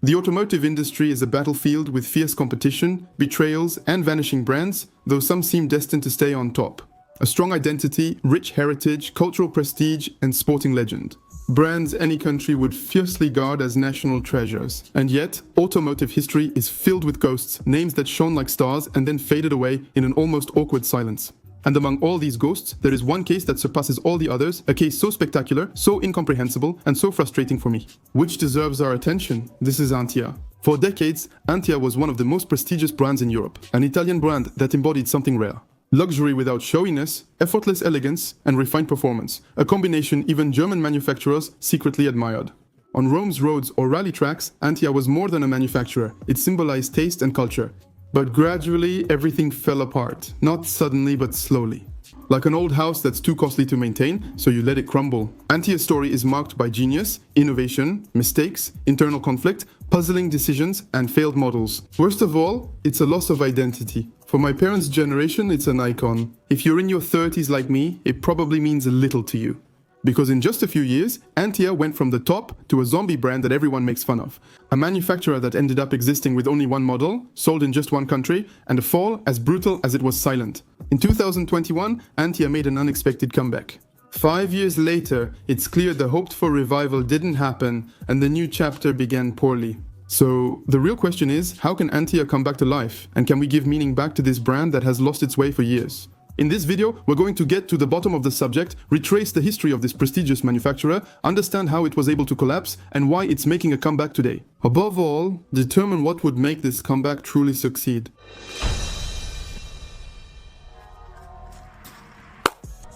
The automotive industry is a battlefield with fierce competition, betrayals, and vanishing brands, though some seem destined to stay on top. A strong identity, rich heritage, cultural prestige, and sporting legend. Brands any country would fiercely guard as national treasures. And yet, automotive history is filled with ghosts, names that shone like stars and then faded away in an almost awkward silence. And among all these ghosts, there is one case that surpasses all the others, a case so spectacular, so incomprehensible, and so frustrating for me. Which deserves our attention. This is Antia. For decades, Antia was one of the most prestigious brands in Europe, an Italian brand that embodied something rare. Luxury without showiness, effortless elegance, and refined performance, a combination even German manufacturers secretly admired. On Rome's roads or rally tracks, Antia was more than a manufacturer, it symbolized taste and culture. But gradually, everything fell apart, not suddenly but slowly. Like an old house that's too costly to maintain, so you let it crumble. Antia's story is marked by genius, innovation, mistakes, internal conflict, puzzling decisions, and failed models. Worst of all, it's a loss of identity. For my parents' generation, it's an icon. If you're in your 30s like me, it probably means little to you. Because in just a few years, Antia went from the top to a zombie brand that everyone makes fun of. A manufacturer that ended up existing with only one model, sold in just one country, and a fall as brutal as it was silent. In 2021, Antia made an unexpected comeback. 5 years later, it's clear the hoped-for revival didn't happen, and the new chapter began poorly. So, the real question is, how can Antia come back to life? And can we give meaning back to this brand that has lost its way for years? In this video, we're going to get to the bottom of the subject, retrace the history of this prestigious manufacturer, understand how it was able to collapse, and why it's making a comeback today. Above all, determine what would make this comeback truly succeed.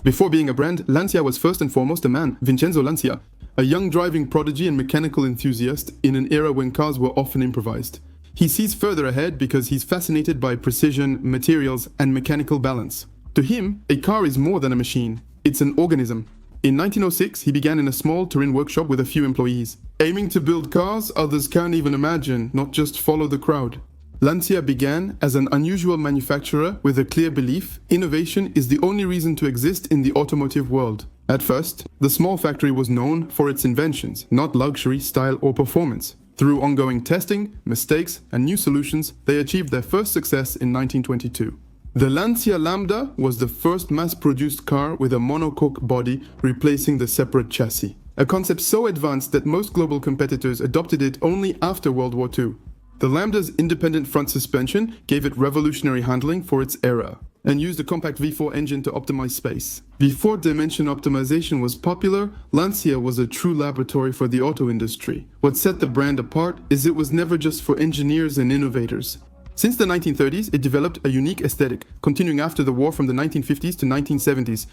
Before being a brand, Lancia was first and foremost a man, Vincenzo Lancia, a young driving prodigy and mechanical enthusiast in an era when cars were often improvised. He sees further ahead because he's fascinated by precision, materials, and mechanical balance. To him, a car is more than a machine. It's an organism. In 1906, he began in a small Turin workshop with a few employees. Aiming to build cars others can't even imagine, not just follow the crowd. Lancia began as an unusual manufacturer with a clear belief: innovation is the only reason to exist in the automotive world. At first, the small factory was known for its inventions, not luxury, style, or performance. Through ongoing testing, mistakes, and new solutions, they achieved their first success in 1922. The Lancia Lambda was the first mass-produced car with a monocoque body replacing the separate chassis. A concept so advanced that most global competitors adopted it only after World War II. The Lambda's independent front suspension gave it revolutionary handling for its era, and used a compact V4 engine to optimize space. Before dimension optimization was popular, Lancia was a true laboratory for the auto industry. What set the brand apart is it was never just for engineers and innovators. Since the 1930s, it developed a unique aesthetic, continuing after the war from the 1950s to 1970s.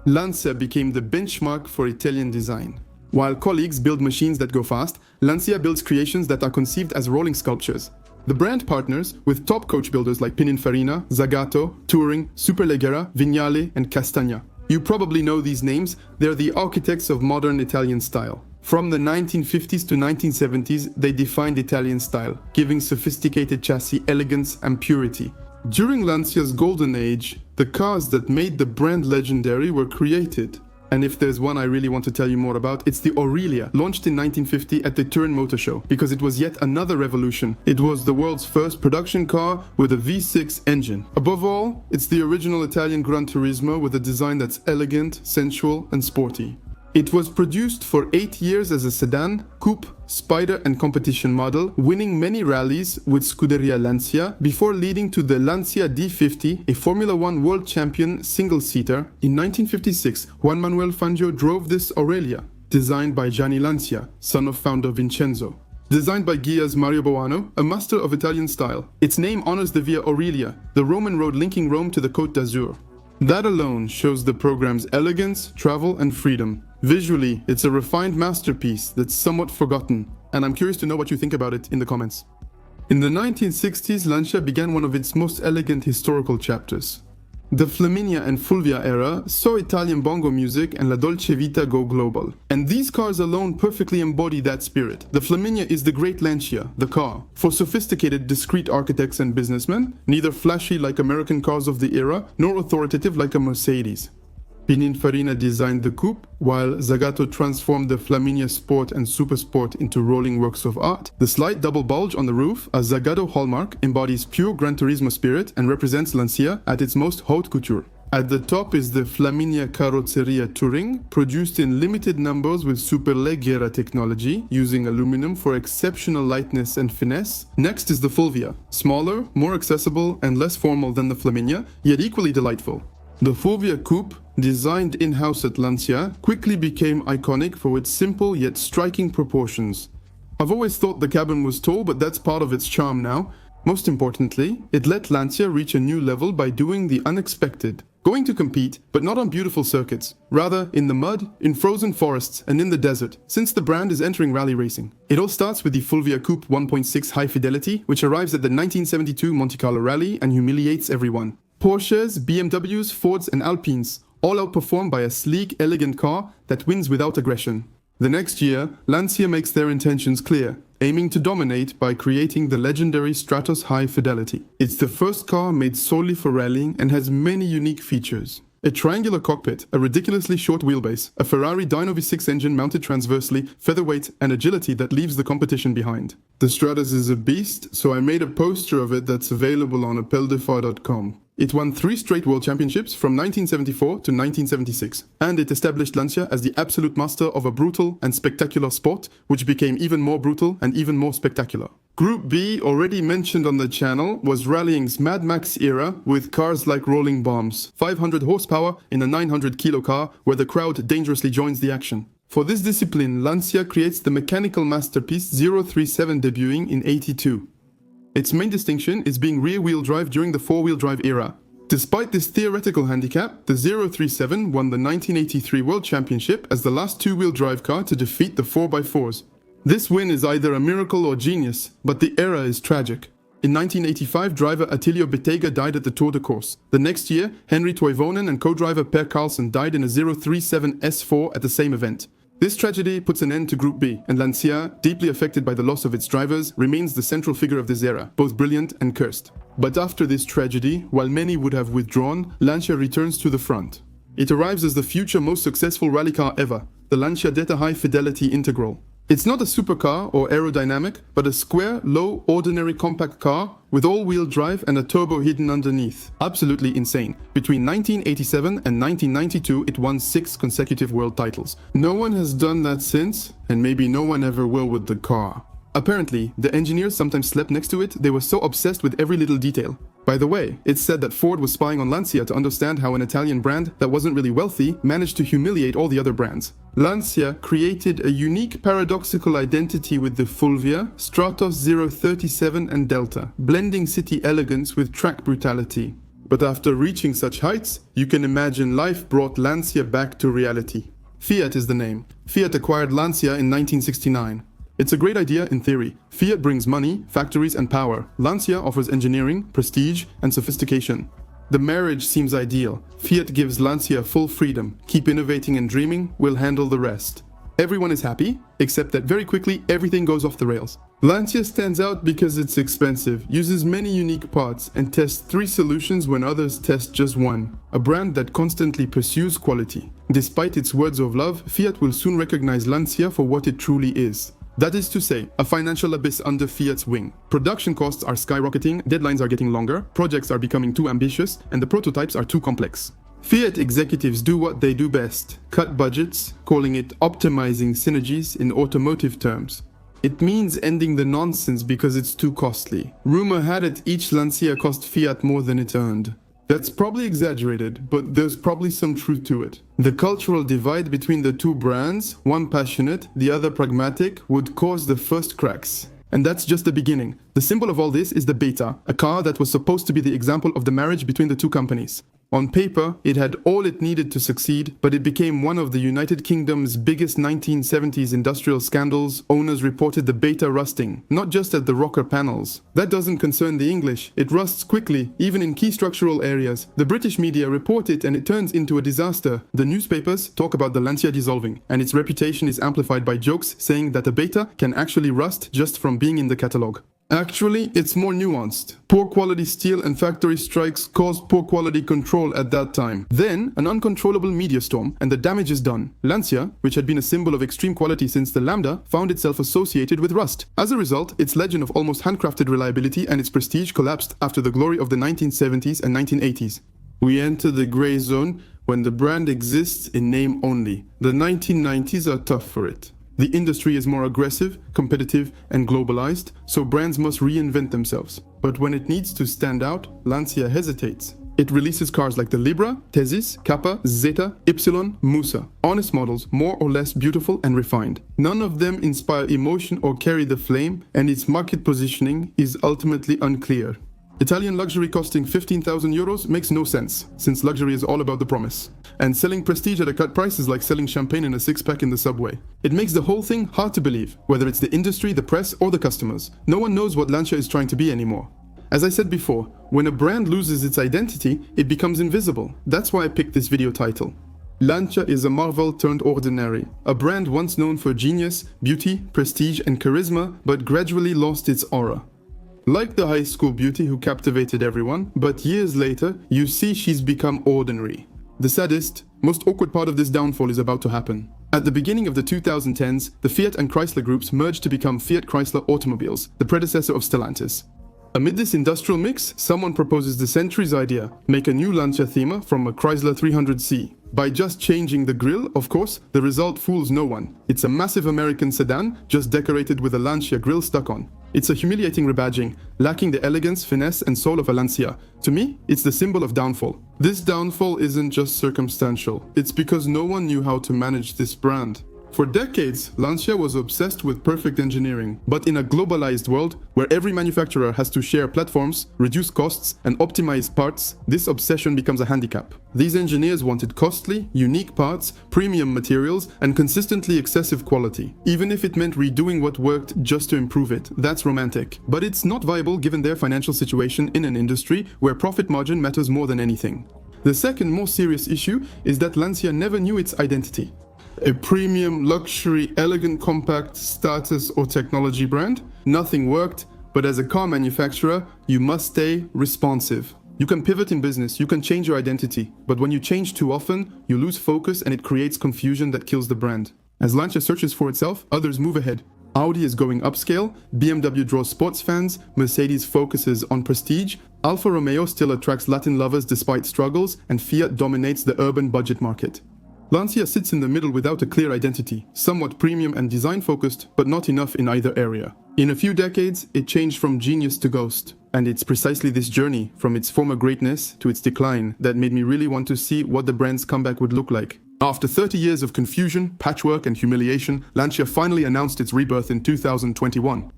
Lancia became the benchmark for Italian design. While colleagues build machines that go fast, Lancia builds creations that are conceived as rolling sculptures. The brand partners with top coach builders like Pininfarina, Zagato, Touring, Superleggera, Vignale, and Castagna. You probably know these names, they're the architects of modern Italian style. From the 1950s to 1970s, they defined Italian style, giving sophisticated chassis elegance and purity. During Lancia's golden age, the cars that made the brand legendary were created. And if there's one I really want to tell you more about, it's the Aurelia, launched in 1950 at the Turin Motor Show, because it was yet another revolution. It was the world's first production car with a V6 engine. Above all, it's the original Italian Gran Turismo with a design that's elegant, sensual, and sporty. It was produced for 8 years as a sedan, coupe, spider, and competition model, winning many rallies with Scuderia Lancia before leading to the Lancia D50, a Formula One world champion single-seater. In 1956, Juan Manuel Fangio drove this Aurelia, designed by Gianni Lancia, son of founder Vincenzo. Designed by Ghia's Mario Boano, a master of Italian style. Its name honors the Via Aurelia, the Roman road linking Rome to the Côte d'Azur. That alone shows the program's elegance, travel, and freedom. Visually, it's a refined masterpiece that's somewhat forgotten, and I'm curious to know what you think about it in the comments. In the 1960s, Lancia began one of its most elegant historical chapters. The Flaminia and Fulvia era saw Italian bongo music and La Dolce Vita go global. And these cars alone perfectly embody that spirit. The Flaminia is the great Lancia, the car, for sophisticated, discreet architects and businessmen, neither flashy like American cars of the era, nor authoritative like a Mercedes. Pininfarina designed the coupe, while Zagato transformed the Flaminia Sport and Super Sport into rolling works of art. The slight double bulge on the roof, a Zagato hallmark, embodies pure Gran Turismo spirit and represents Lancia at its most haute couture. At the top is the Flaminia Carrozzeria Touring, produced in limited numbers with Superleggera technology, using aluminum for exceptional lightness and finesse. Next is the Fulvia, smaller, more accessible and less formal than the Flaminia, yet equally delightful. The Fulvia Coupe, designed in-house at Lancia, quickly became iconic for its simple yet striking proportions. I've always thought the cabin was tall, but that's part of its charm now. Most importantly, it let Lancia reach a new level by doing the unexpected. Going to compete, but not on beautiful circuits. Rather, in the mud, in frozen forests, and in the desert, since the brand is entering rally racing. It all starts with the Fulvia Coupe 1.6 High Fidelity, which arrives at the 1972 Monte Carlo Rally and humiliates everyone. Porsches, BMWs, Fords, and Alpines, all outperformed by a sleek, elegant car that wins without aggression. The next year, Lancia makes their intentions clear, aiming to dominate by creating the legendary Stratos High Fidelity. It's the first car made solely for rallying and has many unique features. A triangular cockpit, a ridiculously short wheelbase, a Ferrari Dyno V6 engine mounted transversely, featherweight, and agility that leaves the competition behind. The Stratos is a beast, so I made a poster of it that's available on appeldefar.com. It won 3 straight world championships from 1974 to 1976, and it established Lancia as the absolute master of a brutal and spectacular sport, which became even more brutal and even more spectacular. Group B, already mentioned on the channel, was rallying's Mad Max era with cars like rolling bombs, 500 horsepower in a 900 kilo car where the crowd dangerously joins the action. For this discipline, Lancia creates the mechanical masterpiece 037 debuting in '82. Its main distinction is being rear-wheel drive during the four-wheel drive era. Despite this theoretical handicap, the 037 won the 1983 World Championship as the last two-wheel drive car to defeat the 4x4s. This win is either a miracle or genius, but the era is tragic. In 1985, driver Attilio Bettega died at the Tour de Corse. The next year, Henry Toivonen and co-driver Per Carlsson died in a 037 S4 at the same event. This tragedy puts an end to Group B, and Lancia, deeply affected by the loss of its drivers, remains the central figure of this era, both brilliant and cursed. But after this tragedy, while many would have withdrawn, Lancia returns to the front. It arrives as the future most successful rally car ever, the Lancia Detta High Fidelity Integral. It's not a supercar or aerodynamic, but a square, low, ordinary compact car with all-wheel drive and a turbo hidden underneath. Absolutely insane. Between 1987 and 1992, it won 6 consecutive world titles. No one has done that since, and maybe no one ever will with the car. Apparently, the engineers sometimes slept next to it. They were so obsessed with every little detail. By the way, it's said that Ford was spying on Lancia to understand how an Italian brand that wasn't really wealthy managed to humiliate all the other brands. Lancia created a unique paradoxical identity with the Fulvia, Stratos 037 and Delta, blending city elegance with track brutality. But after reaching such heights, you can imagine life brought Lancia back to reality. Fiat is the name. Fiat acquired Lancia in 1969. It's a great idea in theory. Fiat brings money, factories and power. Lancia offers engineering, prestige and sophistication. The marriage seems ideal. Fiat gives Lancia full freedom. Keep innovating and dreaming, we'll handle the rest. Everyone is happy, except that very quickly everything goes off the rails. Lancia stands out because it's expensive, uses many unique parts, and tests 3 solutions when others test just 1. A brand that constantly pursues quality. Despite its words of love, Fiat will soon recognize Lancia for what it truly is. That is to say, a financial abyss under Fiat's wing. Production costs are skyrocketing, deadlines are getting longer, projects are becoming too ambitious, and the prototypes are too complex. Fiat executives do what they do best, cut budgets, calling it optimizing synergies in automotive terms. It means ending the nonsense because it's too costly. Rumor had it each Lancia cost Fiat more than it earned. That's probably exaggerated, but there's probably some truth to it. The cultural divide between the two brands, one passionate, the other pragmatic, would cause the first cracks. And that's just the beginning. The symbol of all this is the Beta, a car that was supposed to be the example of the marriage between the two companies. On paper, it had all it needed to succeed, but it became one of the United Kingdom's biggest 1970s industrial scandals. Owners reported the Beta rusting, not just at the rocker panels. That doesn't concern the English. It rusts quickly, even in key structural areas. The British media report it and it turns into a disaster. The newspapers talk about the Lancia dissolving, and its reputation is amplified by jokes saying that a Beta can actually rust just from being in the catalogue. Actually, it's more nuanced. Poor quality steel and factory strikes caused poor quality control at that time. Then, an uncontrollable media storm, and the damage is done. Lancia, which had been a symbol of extreme quality since the Lambda, found itself associated with rust. As a result, its legend of almost handcrafted reliability and its prestige collapsed after the glory of the 1970s and 1980s. We enter the gray zone when the brand exists in name only. The 1990s are tough for it. The industry is more aggressive, competitive, and globalized, so brands must reinvent themselves. But when it needs to stand out, Lancia hesitates. It releases cars like the Libra, Thesis, Kappa, Zeta, Ypsilon, Musa. Honest models, more or less beautiful and refined. None of them inspire emotion or carry the flame, and its market positioning is ultimately unclear. Italian luxury costing 15,000 euros makes no sense, since luxury is all about the promise. And selling prestige at a cut price is like selling champagne in a six-pack in the subway. It makes the whole thing hard to believe, whether it's the industry, the press, or the customers. No one knows what Lancia is trying to be anymore. As I said before, when a brand loses its identity, it becomes invisible. That's why I picked this video title. Lancia is a marvel turned ordinary. A brand once known for genius, beauty, prestige, and charisma, but gradually lost its aura. Like the high school beauty who captivated everyone, but years later, you see she's become ordinary. The saddest, most awkward part of this downfall is about to happen. At the beginning of the 2010s, the Fiat and Chrysler groups merged to become Fiat Chrysler Automobiles, the predecessor of Stellantis. Amid this industrial mix, someone proposes the century's idea: make a new Lancia theme from a Chrysler 300C. By just changing the grille, of course, the result fools no one. It's a massive American sedan, just decorated with a Lancia grille stuck on. It's a humiliating rebadging, lacking the elegance, finesse, and soul of a Lancia. To me, it's the symbol of downfall. This downfall isn't just circumstantial. It's because no one knew how to manage this brand. For decades, Lancia was obsessed with perfect engineering. But in a globalized world, where every manufacturer has to share platforms, reduce costs, and optimize parts, this obsession becomes a handicap. These engineers wanted costly, unique parts, premium materials, and consistently excessive quality. Even if it meant redoing what worked just to improve it, that's romantic. But it's not viable given their financial situation in an industry where profit margin matters more than anything. The second, more serious issue is that Lancia never knew its identity. A premium, luxury, elegant, compact, status or technology brand? Nothing worked, but as a car manufacturer, you must stay responsive. You can pivot in business, you can change your identity, but when you change too often, you lose focus and it creates confusion that kills the brand. As Lancia searches for itself, others move ahead. Audi is going upscale, BMW draws sports fans, Mercedes focuses on prestige, Alfa Romeo still attracts Latin lovers despite struggles, and Fiat dominates the urban budget market. Lancia sits in the middle without a clear identity, somewhat premium and design-focused, but not enough in either area. In a few decades, it changed from genius to ghost. And it's precisely this journey, from its former greatness to its decline, that made me really want to see what the brand's comeback would look like. After 30 years of confusion, patchwork, and humiliation, Lancia finally announced its rebirth in 2021.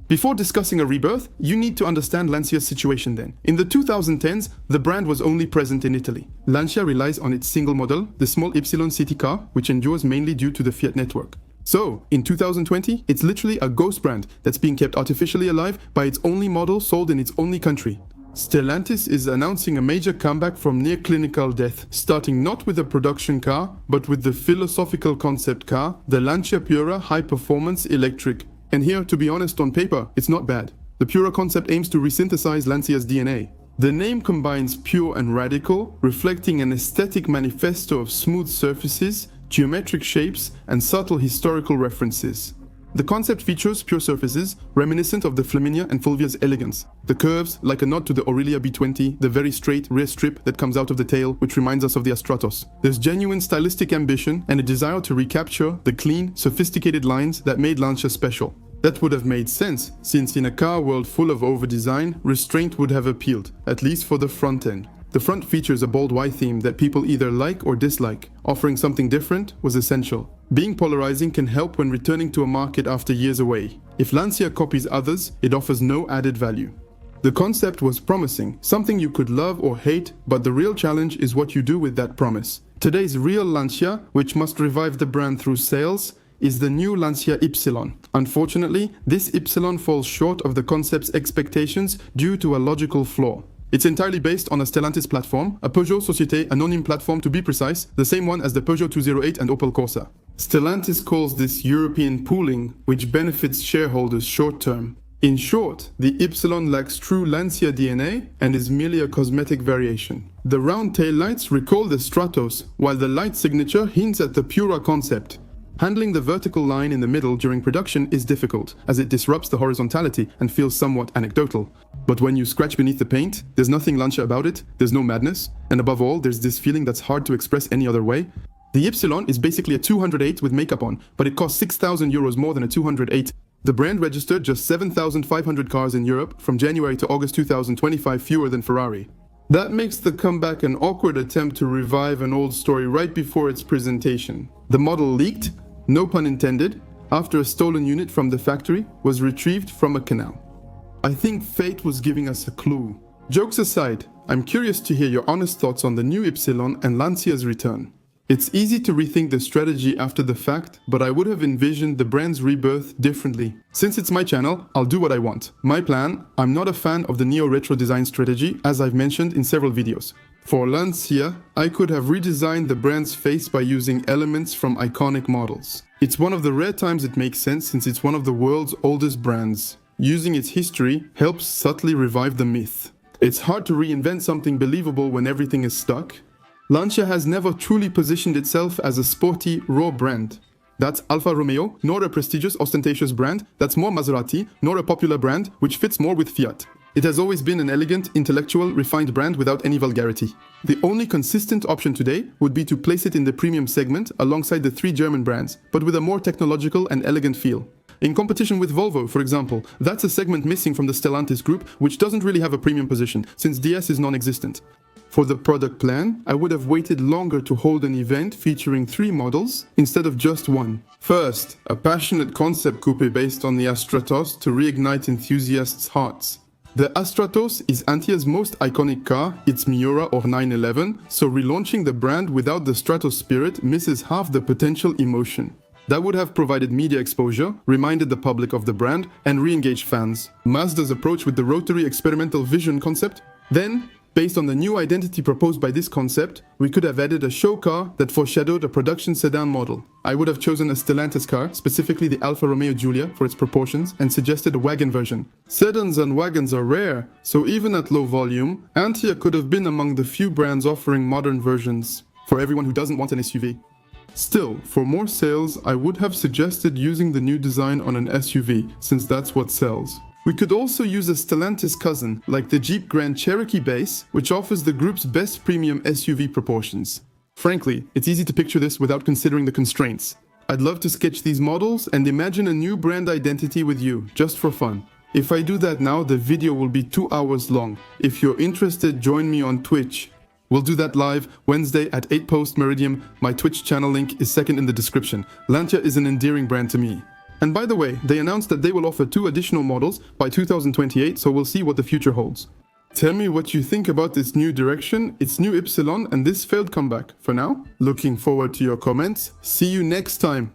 Before discussing a rebirth, you need to understand Lancia's situation then. In the 2010s, the brand was only present in Italy. Lancia relies on its single model, the small Ypsilon city car, which endures mainly due to the Fiat network. So, in 2020, it's literally a ghost brand that's being kept artificially alive by its only model sold in its only country. Stellantis is announcing a major comeback from near clinical death, starting not with a production car, but with the philosophical concept car, the Lancia Pura high-performance electric. And here, to be honest, on paper, it's not bad. The Pura concept aims to resynthesize Lancia's DNA. The name combines pure and radical, reflecting an aesthetic manifesto of smooth surfaces, geometric shapes, and subtle historical references. The concept features pure surfaces, reminiscent of the Flaminia and Fulvia's elegance. The curves, like a nod to the Aurelia B20, the very straight rear strip that comes out of the tail, which reminds us of the Astratos. There's genuine stylistic ambition and a desire to recapture the clean, sophisticated lines that made Lancia special. That would have made sense, since in a car world full of over-design, restraint would have appealed, at least for the front end. The front features a bold white theme that people either like or dislike. Offering something different was essential. Being polarizing can help when returning to a market after years away. If Lancia copies others, it offers no added value. The concept was promising, something you could love or hate, but the real challenge is what you do with that promise. Today's real Lancia, which must revive the brand through sales, is the new Lancia Ypsilon. Unfortunately, this Ypsilon falls short of the concept's expectations due to a logical flaw. It's entirely based on a Stellantis platform, a Peugeot Société Anonyme platform to be precise, the same one as the Peugeot 208 and Opel Corsa. Stellantis calls this European pooling, which benefits shareholders short term. In short, the Ypsilon lacks true Lancia DNA and is merely a cosmetic variation. The round taillights recall the Stratos, while the light signature hints at the Pura concept. Handling the vertical line in the middle during production is difficult, as it disrupts the horizontality and feels somewhat anecdotal. But when you scratch beneath the paint, there's nothing Lancia about it, there's no madness, and above all, there's this feeling that's hard to express any other way. The Ypsilon is basically a 208 with makeup on, but it costs €6,000 more than a 208. The brand registered just 7,500 cars in Europe from January to August 2025, fewer than Ferrari. That makes the comeback an awkward attempt to revive an old story right before its presentation. The model leaked, no pun intended, after a stolen unit from the factory was retrieved from a canal. I think fate was giving us a clue. Jokes aside, I'm curious to hear your honest thoughts on the new Ypsilon and Lancia's return. It's easy to rethink the strategy after the fact, but I would have envisioned the brand's rebirth differently. Since it's my channel, I'll do what I want. My plan: I'm not a fan of the neo-retro design strategy, as I've mentioned in several videos. For Lancia, I could have redesigned the brand's face by using elements from iconic models. It's one of the rare times it makes sense since it's one of the world's oldest brands. Using its history helps subtly revive the myth. It's hard to reinvent something believable when everything is stuck. Lancia has never truly positioned itself as a sporty, raw brand. That's Alfa Romeo, nor a prestigious, ostentatious brand. That's more Maserati, nor a popular brand, which fits more with Fiat. It has always been an elegant, intellectual, refined brand without any vulgarity. The only consistent option today would be to place it in the premium segment alongside the three German brands, but with a more technological and elegant feel. In competition with Volvo, for example, that's a segment missing from the Stellantis group, which doesn't really have a premium position, since DS is non-existent. For the product plan, I would have waited longer to hold an event featuring 3 models instead of just one. First, a passionate concept coupe based on the Astratos to reignite enthusiasts' hearts. The Astratos is Antia's most iconic car, its Miura or 911, so relaunching the brand without the Stratos spirit misses half the potential emotion. That would have provided media exposure, reminded the public of the brand, and re-engaged fans. Mazda's approach with the rotary experimental vision concept? Then, based on the new identity proposed by this concept, we could have added a show car that foreshadowed a production sedan model. I would have chosen a Stellantis car, specifically the Alfa Romeo Giulia for its proportions, and suggested a wagon version. Sedans and wagons are rare, so even at low volume, Antia could have been among the few brands offering modern versions, for everyone who doesn't want an SUV. Still, for more sales, I would have suggested using the new design on an SUV, since that's what sells. We could also use a Stellantis cousin, like the Jeep Grand Cherokee base, which offers the group's best premium SUV proportions. Frankly, it's easy to picture this without considering the constraints. I'd love to sketch these models and imagine a new brand identity with you, just for fun. If I do that now, the video will be 2 hours long. If you're interested, join me on Twitch. We'll do that live Wednesday at 8 post-meridium. My Twitch channel link is second in the description. Lancia is an endearing brand to me. And by the way, they announced that they will offer 2 additional models by 2028, so we'll see what the future holds. Tell me what you think about this new direction, its new Ypsilon, and this failed comeback. For now, looking forward to your comments. See you next time!